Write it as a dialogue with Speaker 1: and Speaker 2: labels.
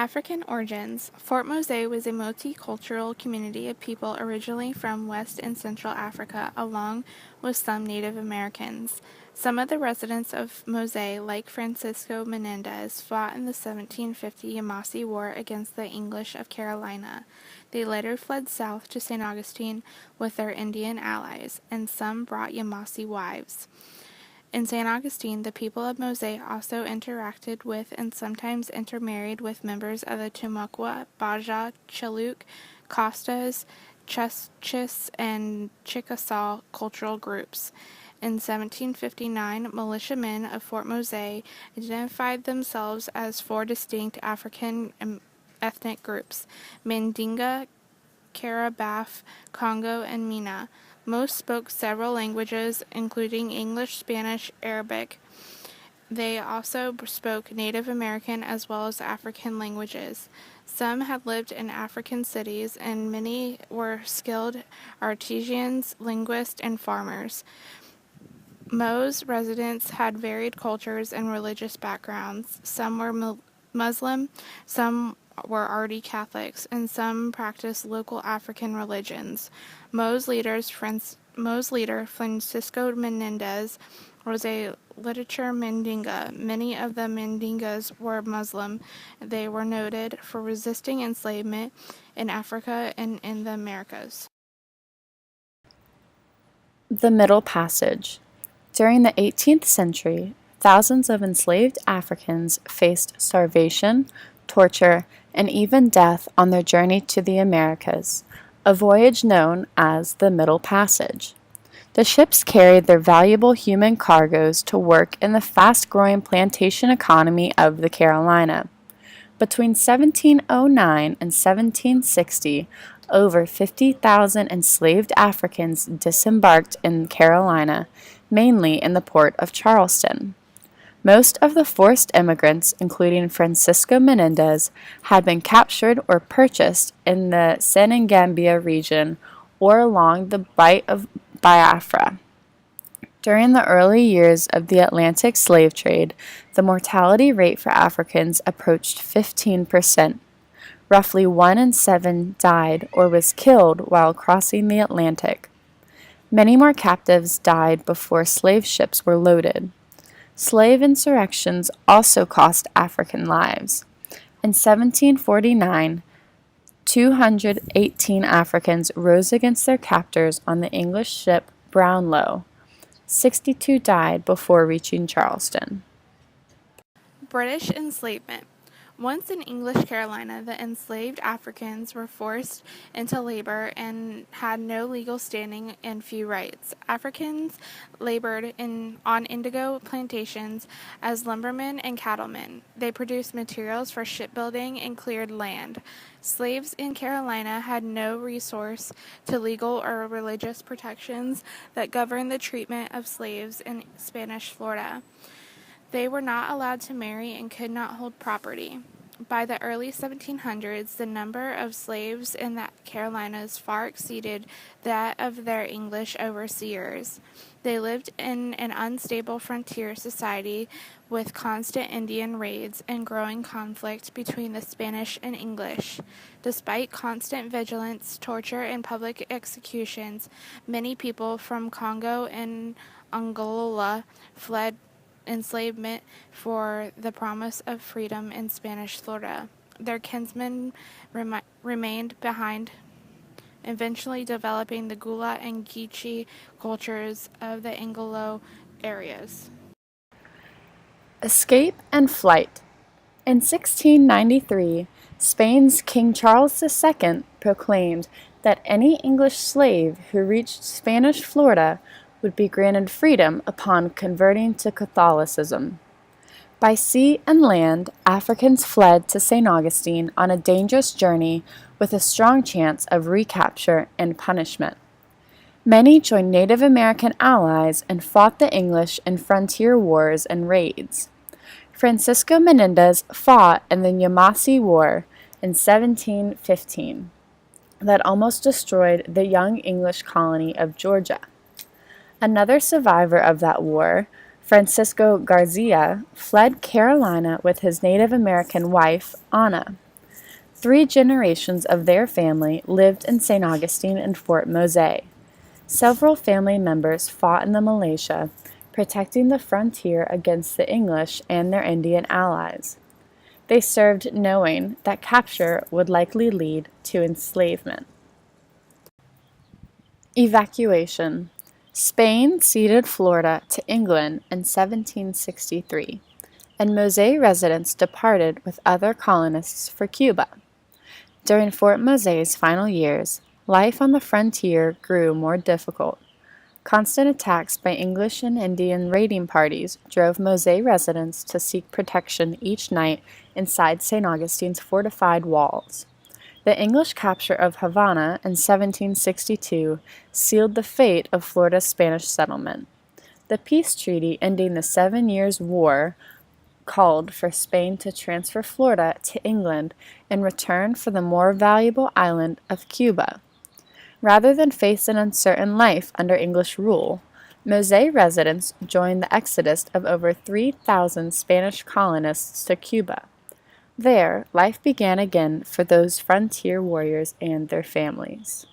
Speaker 1: African origins. Fort Mose was a multicultural community of people originally from West and Central Africa, along with some Native Americans. Some of the residents of Mose, like Francisco Menendez, fought in the 1750 Yamasee War against the English of Carolina. They later fled south to St. Augustine with their Indian allies, and some brought Yamasee wives. In St. Augustine, the people of Mose also interacted with and sometimes intermarried with members of the Timucua, Baja, Chiluk, Costas, Chuschis, and Chickasaw cultural groups. In 1759, militiamen of Fort Mose identified themselves as four distinct African ethnic groups: Mandinga, Carabaf, Congo, and Mina. Most spoke several languages, including English, Spanish, Arabic. They also spoke Native American as well as African languages. Some had lived in African cities, and many were skilled artisans, linguists, and farmers. Mo's residents had varied cultures and religious backgrounds. Some were Muslim, some were already Catholics, and some practiced local African religions. Mo's leader, Francisco Menendez, was a literature Mandinga. Many of the Mandingas were Muslim. They were noted for resisting enslavement in Africa and in the Americas.
Speaker 2: The Middle Passage. During the 18th century, thousands of enslaved Africans faced starvation, torture, and even death on their journey to the Americas, a voyage known as the Middle Passage. The ships carried their valuable human cargoes to work in the fast-growing plantation economy of the Carolina. Between 1709 and 1760, over 50,000 enslaved Africans disembarked in Carolina, mainly in the port of Charleston. Most of the forced immigrants, including Francisco Menendez, had been captured or purchased in the Senegambia region or along the Bight of Biafra. During the early years of the Atlantic slave trade, the mortality rate for Africans approached 15%. Roughly 1 in 7 died or was killed while crossing the Atlantic. Many more captives died before slave ships were loaded. Slave insurrections also cost African lives. In 1749, 218 Africans rose against their captors on the English ship Brownlow. 62 died before reaching Charleston.
Speaker 1: British enslavement. Once in English Carolina, the enslaved Africans were forced into labor and had no legal standing and few rights. Africans labored on indigo plantations as lumbermen and cattlemen. They produced materials for shipbuilding and cleared land. Slaves in Carolina had no resource to legal or religious protections that governed the treatment of slaves in Spanish Florida. They were not allowed to marry and could not hold property. By the early 1700s, the number of slaves in the Carolinas far exceeded that of their English overseers. They lived in an unstable frontier society with constant Indian raids and growing conflict between the Spanish and English. Despite constant vigilance, torture, and public executions, many people from Congo and Angola fled enslavement for the promise of freedom in Spanish Florida. Their kinsmen remained behind, eventually developing the Gula and Geechee cultures of the Anglo areas.
Speaker 2: Escape and flight. In 1693, Spain's King Charles II proclaimed that any English slave who reached Spanish Florida would be granted freedom upon converting to Catholicism. By sea and land, Africans fled to St. Augustine on a dangerous journey with a strong chance of recapture and punishment. Many joined Native American allies and fought the English in frontier wars and raids. Francisco Menendez fought in the Yamasee War in 1715 that almost destroyed the young English colony of Georgia. Another survivor of that war, Francisco Garcia, fled Carolina with his Native American wife, Anna. 3 generations of their family lived in St. Augustine and Fort Mose. Several family members fought in the militia, protecting the frontier against the English and their Indian allies. They served knowing that capture would likely lead to enslavement. Evacuation. Spain ceded Florida to England in 1763, and Mose residents departed with other colonists for Cuba. During Fort Mose's final years, life on the frontier grew more difficult. Constant attacks by English and Indian raiding parties drove Mose residents to seek protection each night inside St. Augustine's fortified walls. The English capture of Havana in 1762 sealed the fate of Florida's Spanish settlement. The peace treaty ending the 7 Years' War called for Spain to transfer Florida to England in return for the more valuable island of Cuba. Rather than face an uncertain life under English rule, Mose residents joined the exodus of over 3,000 Spanish colonists to Cuba. There, life began again for those frontier warriors and their families.